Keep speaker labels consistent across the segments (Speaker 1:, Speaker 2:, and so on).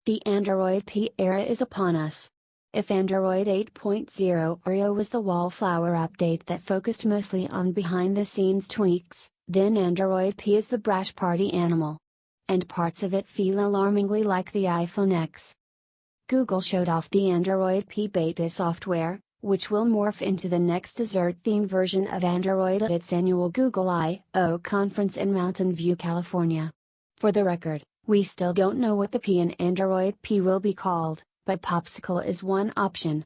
Speaker 1: The Android P era is upon us. If Android 8.0 Oreo was the wallflower update that focused mostly on behind-the-scenes tweaks, then Android P is the brash party animal. And parts of it feel alarmingly like the iPhone X. Google showed off the Android P beta software, which will morph into the next dessert-themed version of Android at its annual Google I/O conference in Mountain View, California. For the record, we still don't know what the P in Android P will be called, but Popsicle is one option.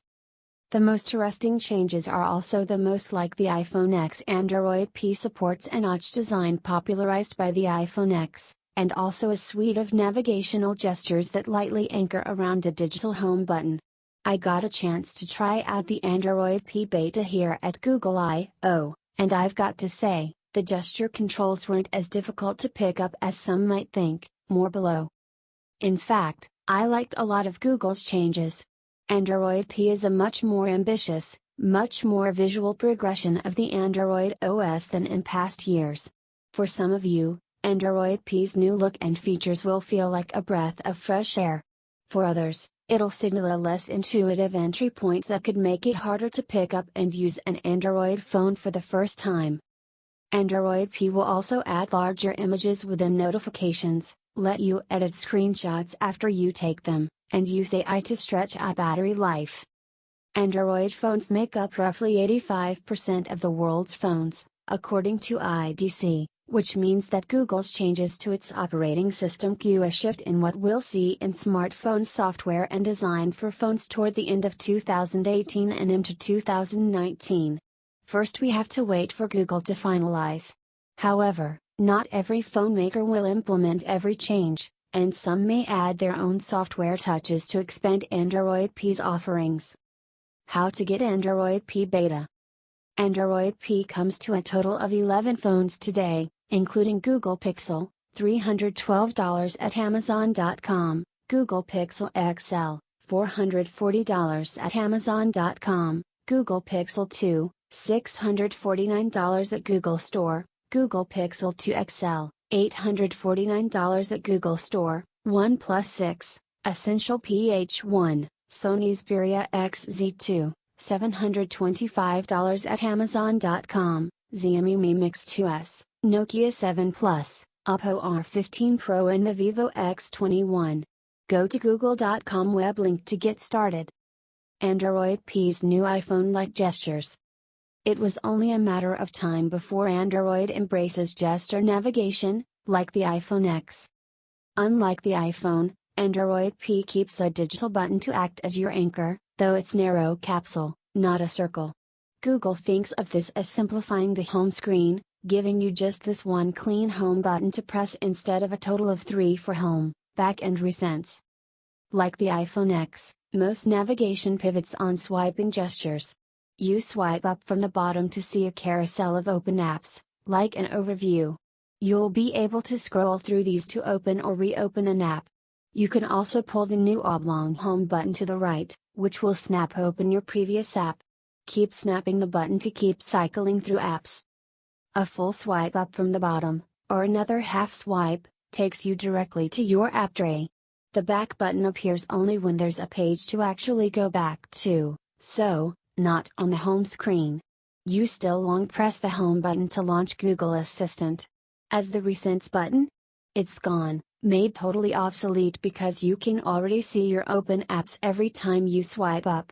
Speaker 1: The most interesting changes are also the most like the iPhone X. Android P supports a notch design popularized by the iPhone X, and also a suite of navigational gestures that lightly anchor around a digital home button. I got a chance to try out the Android P beta here at Google I/O, and I've got to say, the gesture controls weren't as difficult to pick up as some might think, more below. In fact, I liked a lot of Google's changes. Android P is a much more ambitious, much more visual progression of the Android OS than in past years. For some of you, Android P's new look and features will feel like a breath of fresh air. For others, it'll signal a less intuitive entry point that could make it harder to pick up and use an Android phone for the first time. Android P will also add larger images within notifications, let you edit screenshots after you take them, and use AI to stretch out battery life. Android phones make up roughly 85% of the world's phones, according to IDC, which means that Google's changes to its operating system cue a shift in what we'll see in smartphone software and design for phones toward the end of 2018 and into 2019. First, we have to wait for Google to finalize. However, not every phone maker will implement every change, and some may add their own software touches to expand Android P's offerings. How to get Android P beta? Android P comes to a total of 11 phones today, including Google Pixel, $312 at Amazon.com, Google Pixel XL, $440 at Amazon.com, Google Pixel 2, $649 at Google Store, Google Pixel 2 XL, $849 at Google Store, OnePlus 6, Essential PH1, Sony Xperia XZ2, $725 at Amazon.com, Xiaomi Mi Mix 2S, Nokia 7 Plus, Oppo R15 Pro and the Vivo X21. Go to google.com web link to get started. Android P's new iPhone-like gestures. It was only a matter of time before Android embraces gesture navigation, like the iPhone X. Unlike the iPhone, Android P keeps a digital button to act as your anchor, though it's narrow capsule, not a circle. Google thinks of this as simplifying the home screen, giving you just this one clean home button to press instead of a total of 3 for home, back and recents. Like the iPhone X, most navigation pivots on swiping gestures. You swipe up from the bottom to see a carousel of open apps, like an overview. You'll be able to scroll through these to open or reopen an app. You can also pull the new oblong home button to the right, which will snap open your previous app. Keep snapping the button to keep cycling through apps. A full swipe up from the bottom, or another half swipe, takes you directly to your app tray. The back button appears only when there's a page to actually go back to, so, not on the home screen. You still long press the home button to launch Google Assistant. As the Recents button? It's gone, made totally obsolete because you can already see your open apps every time you swipe up.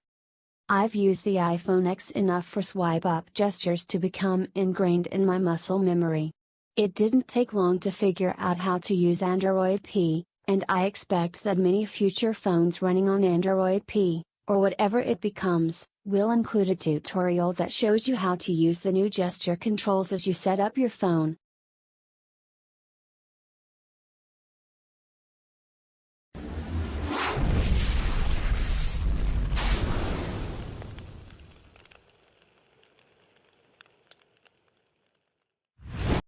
Speaker 1: I've used the iPhone X enough for swipe up gestures to become ingrained in my muscle memory. It didn't take long to figure out how to use Android P, and I expect that many future phones running on Android P, or whatever it becomes, will include a tutorial that shows you how to use the new gesture controls as you set up your phone.